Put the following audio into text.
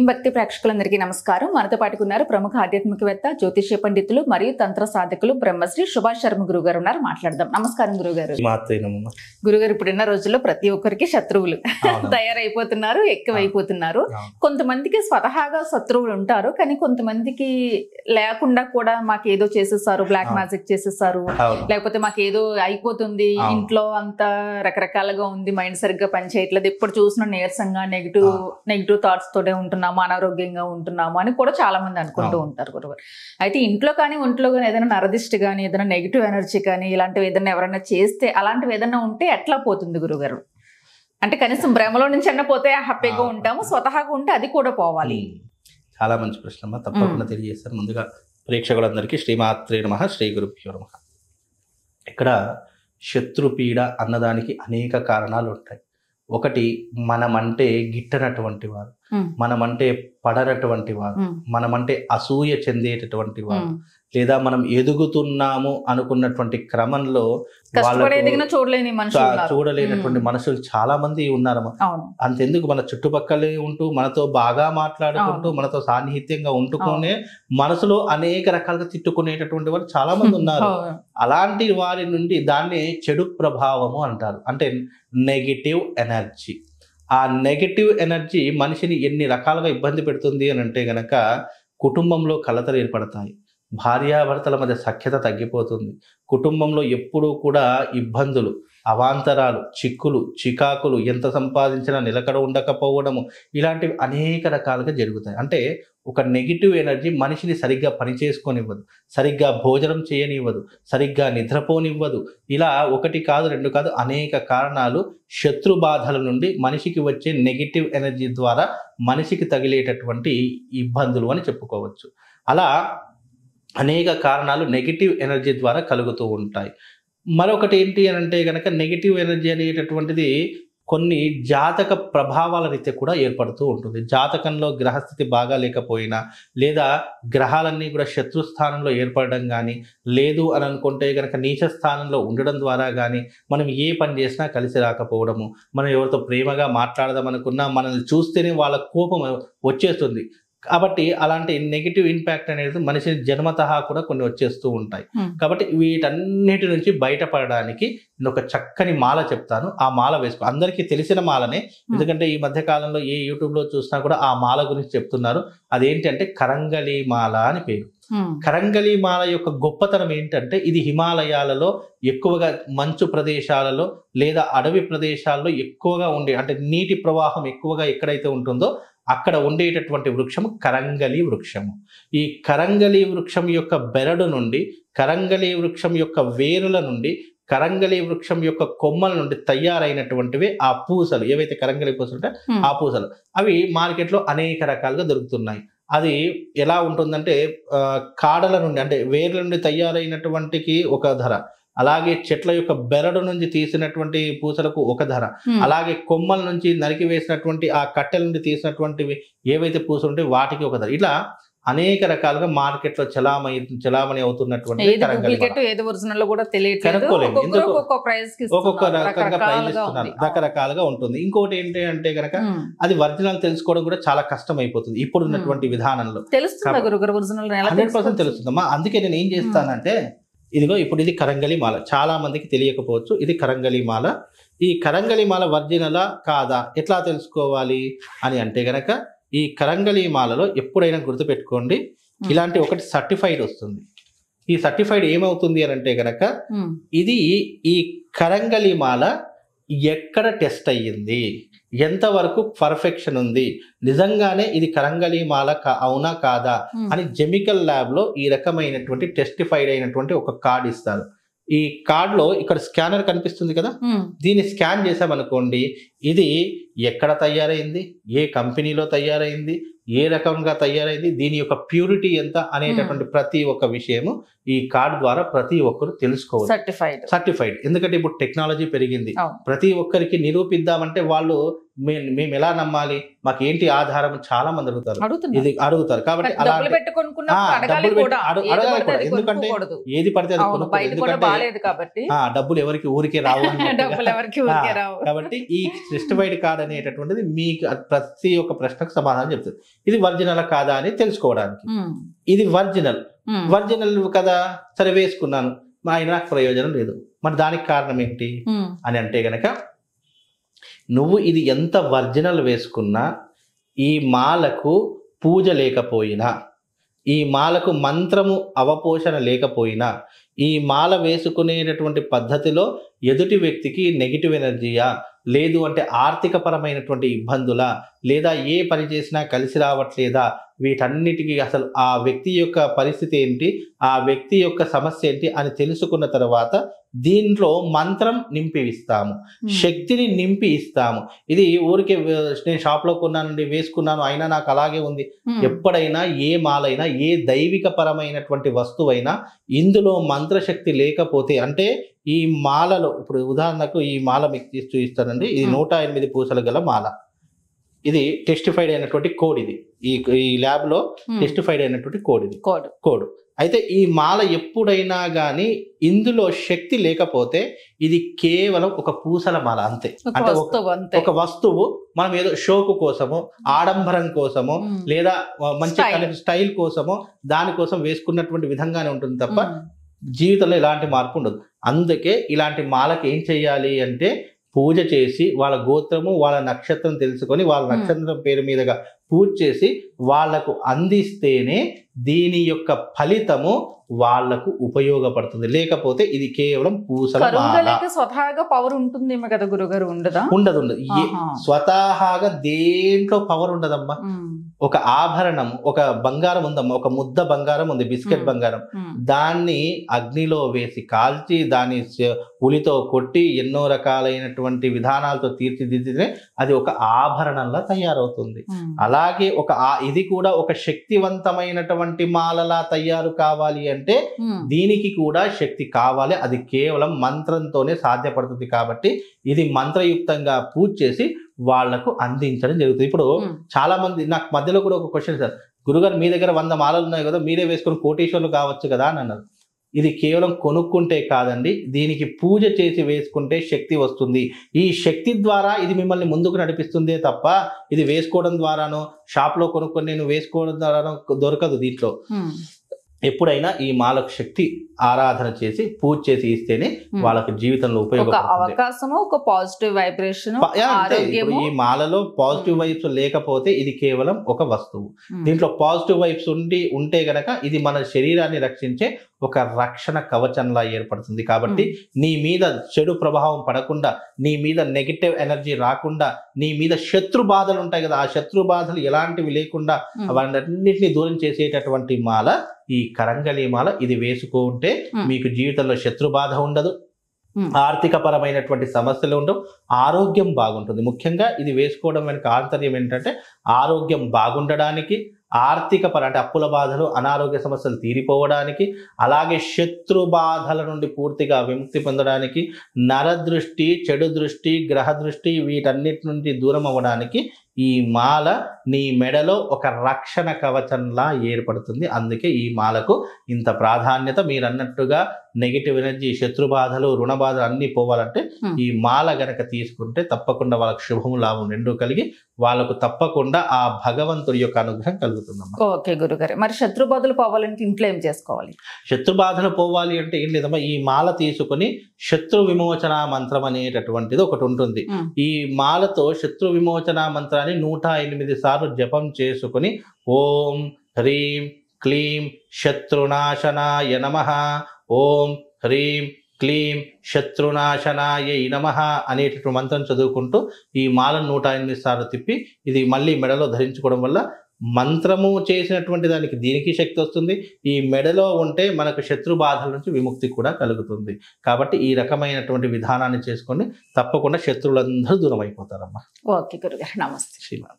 భక్తి ప్రేక్షకులందరికీ నమస్కారం. మనతో పాటుకున్నారు ప్రముఖ ఆధ్యాత్మికవేత్త, జ్యోతిష్య పండితులు మరియు తంత్ర సాధకులు బ్రహ్మశ్రీ సుభాష్ శర్మ గురువు గారు ఉన్నారు. మాట్లాడదాం. నమస్కారం గురుగారు. గురుగారు, ఇప్పుడున్న రోజుల్లో ప్రతి ఒక్కరికి శత్రువులు తయారైపోతున్నారు, ఎక్కువైపోతున్నారు. కొంతమందికి స్వతహాగా శత్రువులు ఉంటారు, కానీ కొంతమందికి లేకుండా కూడా మాకేదో చేసేస్తారు, బ్లాక్ మ్యాజిక్ చేసేస్తారు, లేకపోతే మాకేదో అయిపోతుంది, ఇంట్లో అంతా రకరకాలుగా ఉంది, మైండ్ సరిగ్గా పనిచేయట్లేదు, ఎప్పుడు చూసినా నీరసంగా నెగిటివ్ థాట్స్ తోటే ఉంటున్నాము, అనారోగ్యంగా ఉంటున్నాము అని కూడా చాలా మంది అనుకుంటూ ఉంటారు గురుగారు. అయితే ఇంట్లో కానీ ఒంట్లో కానీ ఏదైనా నరదిష్టి కానీ ఏదైనా నెగిటివ్ ఎనర్జీ కానీ ఇలాంటివి ఏదైనా ఎవరైనా చేస్తే అలాంటివి ఏదైనా ఉంటే ఎట్లా పోతుంది గురుగారు? అంటే కనీసం భ్రమలో నుంచి అన్న పోతే హ్యాపీగా ఉంటాము, స్వతహాగా ఉంటే అది కూడా పోవాలి. చాలా మంచి ప్రశ్న, తప్పకుండా తెలియజేస్తారు. ముందుగా ప్రేక్షకులందరికీ శ్రీమాత్రే నమః, శ్రీ గురుభ్యో నమః. ఇక్కడ శత్రుపీడ అన్నదానికి అనేక కారణాలు ఉంటాయి. ఒకటి, మనమంటే గిట్టనటువంటి వారు, మనమంటే పడనటువంటి వారు, మనమంటే అసూయ చెందేటటువంటి వారు, లేదా మనం ఎదుగుతున్నాము అనుకున్నటువంటి క్రమంలో చూడలేనటువంటి మనుషులు చాలా మంది ఉన్నారు. అంతెందుకు, మన చుట్టుపక్కలే ఉంటూ మనతో బాగా మాట్లాడుకుంటూ మనతో సాన్నిహిత్యంగా ఉంటుకునే మనసులో అనేక రకాలుగా తిట్టుకునేటటువంటి వారు చాలా మంది ఉన్నారు. అలాంటి వారి నుండి దాన్ని చెడు ప్రభావము అంటారు, అంటే నెగిటివ్ ఎనర్జీ. ఆ నెగిటివ్ ఎనర్జీ మనిషిని ఎన్ని రకాలుగా ఇబ్బంది పెడుతుంది అని అంటే గనక, కుటుంబంలో కలతలు ఏర్పడతాయి, భార్యాభర్తల మధ్య సఖ్యత తగ్గిపోతుంది, కుటుంబంలో ఎప్పుడూ కూడా ఇబ్బందులు, అవాంతరాలు, చిక్కులు, చికాకులు, ఎంత సంపాదించినా నిలకడ ఉండకపోవడము, ఇలాంటివి అనేక రకాలుగా జరుగుతాయి. అంటే ఒక నెగిటివ్ ఎనర్జీ మనిషిని సరిగ్గా పనిచేసుకోనివ్వదు, సరిగ్గా భోజనం చేయనివ్వదు, సరిగ్గా నిద్రపోనివ్వదు. ఇలా ఒకటి కాదు, రెండు కాదు, అనేక కారణాలు శత్రు బాధల నుండి మనిషికి వచ్చే నెగిటివ్ ఎనర్జీ ద్వారా మనిషికి తగిలేటటువంటి ఇబ్బందులు అని చెప్పుకోవచ్చు. అలా అనేక కారణాలు నెగిటివ్ ఎనర్జీ ద్వారా కలుగుతూ ఉంటాయి. మరొకటి ఏంటి అని అంటే కనుక, నెగిటివ్ ఎనర్జీ అనేటటువంటిది కొన్ని జాతక ప్రభావాల రీత్యా కూడా ఏర్పడుతూ ఉంటుంది. జాతకంలో గ్రహస్థితి బాగా లేకపోయినా, లేదా గ్రహాలన్నీ కూడా శత్రుస్థానంలో ఏర్పడడం కానీ, లేదు అని అనుకుంటే కనుక నీచ స్థానంలో ఉండడం ద్వారా కానీ, మనం ఏ పని చేసినా కలిసి రాకపోవడము, మనం ఎవరితో ప్రేమగా మాట్లాడదాం అనుకున్నా మనల్ని చూస్తేనే వాళ్ళ కోపం వచ్చేస్తుంది. కాబట్టి అలాంటి నెగిటివ్ ఇంపాక్ట్ అనేది మనిషి జన్మతః కూడా కొన్ని వచ్చేస్తూ ఉంటాయి. కాబట్టి వీటన్నిటి నుంచి బయటపడడానికి నేను ఒక చక్కని మాల చెప్తాను. ఆ మాల వేసుకో, అందరికీ తెలిసిన మాలనే, ఎందుకంటే ఈ మధ్య కాలంలో ఏ యూట్యూబ్లో చూసినా కూడా ఆ మాల గురించి చెప్తున్నారు. అదేంటి అంటే కరంగలి మాల అని పేరు. కరంగలి మాల యొక్క గొప్పతనం ఏంటంటే, ఇది హిమాలయాలలో ఎక్కువగా మంచు ప్రదేశాలలో లేదా అడవి ప్రదేశాల్లో ఎక్కువగా ఉండే, అంటే నీటి ప్రవాహం ఎక్కువగా ఎక్కడైతే ఉంటుందో అక్కడ ఉండేటటువంటి వృక్షము కరంగలి వృక్షము. ఈ కరంగలి వృక్షం యొక్క బెరడు నుండి, కరంగలి వృక్షం యొక్క వేరుల నుండి, కరంగలి వృక్షం యొక్క కొమ్మల నుండి తయారైనటువంటివి ఆ పూసలు, ఏవైతే కరంగలి పూసలు ఉంటాయో ఆ పూసలు, అవి మార్కెట్లో అనేక రకాలుగా దొరుకుతున్నాయి. అది ఎలా ఉంటుందంటే, కాడల నుండి అంటే వేర్ల నుండి తయారైనటువంటికి ఒక ధర, అలాగే చెట్ల యొక్క బెరడు నుంచి తీసినటువంటి పూసలకు ఒక ధర, అలాగే కొమ్మల నుంచి నరికి వేసినటువంటి ఆ కట్టెల నుండి తీసినటువంటివి ఏవైతే పూసలు ఉంటాయి వాటికి ఒక ధర. ఇట్లా అనేక రకాలుగా మార్కెట్ లో చలామణి అవుతున్నటువంటి ఒక్కొక్క రకంగా ప్రైజ్ ఇస్తున్నారు, రకరకాలుగా ఉంటుంది. ఇంకోటి ఏంటి అంటే గనక, అది ఒరిజినల్ తెలుసుకోవడం కూడా చాలా కష్టం అయిపోతుంది ఇప్పుడు ఉన్నటువంటి విధానంలో. 100% తెలుస్తుందమ్మా. అందుకే నేను ఏం చేస్తానంటే, ఇదిగో ఇప్పుడు ఇది కరంగలి మాల, చాలా మందికి తెలియకపోవచ్చు, ఇది కరంగలి మాల. ఈ కరంగలి మాల ఒరిజినలా కాదా ఎట్లా తెలుసుకోవాలి అని అంటే గనక, ఈ కరంగలి మాలలో ఎప్పుడైనా గుర్తుపెట్టుకోండి, ఇలాంటి ఒకటి సర్టిఫైడ్ వస్తుంది. ఈ సర్టిఫైడ్ ఏమవుతుంది అని అంటే గనక, ఇది ఈ కరంగలి మాల ఎక్కడ టెస్ట్ అయ్యింది, ఎంతవరకు పర్ఫెక్షన్ ఉంది, నిజంగానే ఇది కరంగలి మాల అవునా కాదా అని కెమికల్ ల్యాబ్ లో ఈ రకమైనటువంటి టెస్టిఫైడ్ అయినటువంటి ఒక కార్డ్ ఇస్తారు. ఈ కార్డ్ లో ఇక్కడ స్కానర్ కనిపిస్తుంది కదా, దీన్ని స్కాన్ చేసామనుకోండి, ఇది ఎక్కడ తయారైంది, ఏ కంపెనీలో తయారైంది, ఏ రకంగా తయారైంది, దీని యొక్క ప్యూరిటీ ఎంత అనేటటువంటి ప్రతి ఒక్క విషయము ఈ కార్డ్ ద్వారా ప్రతి ఒక్కరు తెలుసుకోవచ్చు. సర్టిఫైడ్. ఎందుకంటే ఇప్పుడు టెక్నాలజీ పెరిగింది, ప్రతి ఒక్కరికి నిరూపిద్దామంటే వాళ్ళు మేము ఎలా నమ్మాలి, మాకు ఏంటి ఆధారం, చాలా మంది అడుగుతారు. ఇది అడుగుతారు. కాబట్టి డబ్బులు పెట్టి ఎందుకంటే ఏది పడితే అది కొనుక్కోరు. ఎందుకంటే డబ్బులు ఎవరికి ఊరికే రావు. కాబట్టి ఈ టెస్టిఫైడ్ కార్డ్ అనేటటువంటిది మీకు ప్రతి ఒక్క ప్రశ్నకు సమాధానం చెప్తుంది. ఇది ఒరిజినల్ కాదా అని తెలుసుకోవడానికి. ఇది ఒరిజినల్ కదా, సరే వేసుకున్నాను, మా ఆయన నాకు ప్రయోజనం లేదు, మరి దానికి కారణం ఏంటి అని అంటే గనక, నువ్వు ఇది ఎంత ఒరిజినల్ వేసుకున్నా, ఈ మాలకు పూజ లేకపోయినా, ఈ మాలకు మంత్రము అవపోషణ లేకపోయినా, ఈ మాల వేసుకునేటటువంటి పద్ధతిలో ఎదుటి వ్యక్తికి నెగిటివ్ ఎనర్జీయా, లేదు అంటే ఆర్థిక పరమైనటువంటి ఇబ్బందులా, లేదా ఏ పని చేసినా కలిసి రావట్లేదా, వీటన్నిటికీ అసలు ఆ వ్యక్తి యొక్క పరిస్థితి ఏంటి, ఆ వ్యక్తి యొక్క సమస్య ఏంటి అని తెలుసుకున్న తర్వాత దీంట్లో మంత్రం నింపి ఇస్తాము, శక్తిని నింపి ఇస్తాము. ఇది ఊరికే నేను షాప్లో కొన్నానండి, వేసుకున్నాను, అయినా నాకు అలాగే ఉంది. ఎప్పుడైనా ఏ మాలైనా, ఏ దైవిక పరమైనటువంటి వస్తువైనా ఇందులో మంత్రశక్తి లేకపోతే, అంటే ఈ మాలలో ఇప్పుడు ఉదాహరణకు ఈ మాల మీకు తీసి చూపిస్తానండి. ఇది 108 పూసలు గల మాల. ఇది టెస్టిఫైడ్ అయినటువంటి కోడ్. ఇది ఈ ల్యాబ్ లో టెస్టిఫైడ్ అయినటువంటి కోడ్. ఇది కోడ్. అయితే ఈ మాల ఎప్పుడైనా కానీ ఇందులో శక్తి లేకపోతే ఇది కేవలం ఒక పూసల మాల అంతే. అంటే ఒక వస్తువు మనం ఏదో షోకు కోసమో, ఆడంబరం కోసమో, లేదా మంచి స్టైల్ కోసమో, దానికోసం వేసుకున్నటువంటి విధంగానే ఉంటుంది తప్ప జీవితంలో ఎలాంటి మార్పు ఉండదు. అందుకే ఇలాంటి మాలకి ఏం చెయ్యాలి అంటే, పూజ చేసి వాళ్ళ గోత్రము, వాళ్ళ నక్షత్రం తెలుసుకొని, వాళ్ళ నక్షత్రం పేరు మీదుగా పూజ చేసి వాళ్లకు అందిస్తేనే దీని యొక్క ఫలితము వాళ్లకు ఉపయోగపడుతుంది. లేకపోతే ఇది కేవలం పూసల మాల. స్వతహాగా పవర్ ఉంటుందేమో కదా గురుగారు? ఉండదు. స్వతహాగా దేంట్లో పవర్ ఉండదమ్మా. ఒక ఆభరణం, ఒక బంగారం ఉందమ్మా, ఒక ముద్ద బంగారం ఉంది, బిస్కెట్ బంగారం. దాన్ని అగ్నిలో వేసి కాల్చి, దాన్ని ఉలితో కొట్టి, ఎన్నో రకాలైనటువంటి విధానాలతో తీర్చిదిద్దితే అది ఒక ఆభరణంలా తయారవుతుంది. అలాగే ఇది కూడా ఒక శక్తివంతమైనటువంటి మాలలా తయారు కావాలి అంటే దీనికి కూడా శక్తి కావాలి. అది కేవలం మంత్రంతోనే సాధ్యపడుతుంది. కాబట్టి ఇది మంత్రయుక్తంగా పూజ చేసి వాళ్లకు అందించడం జరుగుతుంది. ఇప్పుడు చాలా మంది నాకు మధ్యలో కూడా ఒక క్వశ్చన్, సార్ గురుగారు మీ దగ్గర 100 మాలలు ఉన్నాయి కదా, మీరే వేసుకొని కోటీశ్వర్లు కావచ్చు కదా అని అన్నారు. ఇది కేవలం కొనుక్కుంటే కాదండి, దీనికి పూజ చేసి వేసుకుంటే శక్తి వస్తుంది. ఈ శక్తి ద్వారా ఇది మిమ్మల్ని ముందుకు నడిపిస్తుందే తప్ప ఇది వేసుకోవడం ద్వారానో, షాప్లో కొనుక్కొని నేను వేసుకోవడం ద్వారానో దొరకదు. దీంట్లో ఎప్పుడైనా ఈ మాలకు శక్తి ఆరాధన చేసి పూజ చేసి ఇస్తేనే వాళ్ళకి జీవితంలో అవకాశము, ఒక పాజిటివ్ వైబ్రేషన్. ఈ మాలలో పాజిటివ్ వైబ్స్ లేకపోతే ఇది కేవలం ఒక వస్తువు. దీంట్లో పాజిటివ్ వైబ్స్ ఉంటే గనక ఇది మన శరీరాన్ని రక్షించే ఒక రక్షణ కవచంలా ఏర్పడుతుంది. కాబట్టి నీ మీద చెడు ప్రభావం పడకుండా, నీ మీద నెగటివ్ ఎనర్జీ రాకుండా, నీ మీద శత్రు బాధలు ఉంటాయి కదా, ఆ శత్రు బాధలు ఎలాంటివి లేకుండా అవన్నిటిని దూరం చేసేటటువంటి మాల ఈ కరంగలి మాల. ఇది వేసుకుంటే మీకు జీవితంలో శత్రు బాధ ఉండదు, ఆర్థిక పరమైనటువంటి సమస్యలు ఉండవు, ఆరోగ్యం బాగుంటుంది. ముఖ్యంగా ఇది వేసుకోవడం వెనుక ఆంతర్యం ఏంటంటే, ఆరోగ్యం బాగుండడానికి, ఆర్థిక అంటే అప్పుల బాధలు, అనారోగ్య సమస్యలు తీరిపోవడానికి, అలాగే శత్రు బాధల నుండి పూర్తిగా విముక్తి పొందడానికి, నరదృష్టి, చెడు దృష్టి, గ్రహ దృష్టి వీటన్నిటి నుండి దూరం అవ్వడానికి ఈ మాల నీ మెడలో ఒక రక్షణ కవచంలా ఏర్పడుతుంది. అందుకే ఈ మాలకు ఇంత ప్రాధాన్యత. మీరు అన్నట్టుగా నెగిటివ్ ఎనర్జీ, శత్రు బాధలు, రుణ బాధలు అన్నీ పోవాలంటే ఈ మాల గనక తీసుకుంటే తప్పకుండా వాళ్ళకు శుభము, లాభం రెండూ కలిగి వాళ్ళకు తప్పకుండా ఆ భగవంతుడి యొక్క అనుగ్రహం కలుగుతుందమ్మా. ఓకే గురుగారు, మరి శత్రు బాధలు పోవాలంటే ఇంట్లో ఏం చేసుకోవాలి? శత్రు బాధలు పోవాలి అంటే ఏం లేదమ్మా, ఈ మాల తీసుకుని శత్రు విమోచన మంత్రం అనేటటువంటిది ఒకటి ఉంటుంది. ఈ మాలతో శత్రు విమోచన మంత్రాన్ని 108 సార్లు జపం చేసుకుని ఓం హ్రీం క్లీం శత్రునాశనాయ నమః, ఓం హ్రీం క్లీం శత్రునాశనాయ నమః అనేటటువంటి మంత్రం చదువుకుంటూ ఈ మాలను 108 సార్లు తిప్పి ఇది మళ్ళీ మెడలో ధరించుకోవడం వల్ల మంత్రము చేసినటువంటి దానికి దీనికి శక్తి వస్తుంది. ఈ మెడలో ఉంటే మనకు శత్రు బాధల నుంచి విముక్తి కూడా కలుగుతుంది. కాబట్టి ఈ రకమైనటువంటి విధానాన్ని చేసుకొని తప్పకుండా శత్రువులందరూ దూరం అయిపోతారమ్మా. ఓకే గురుగారు, నమస్తే. శ్రీమాన్.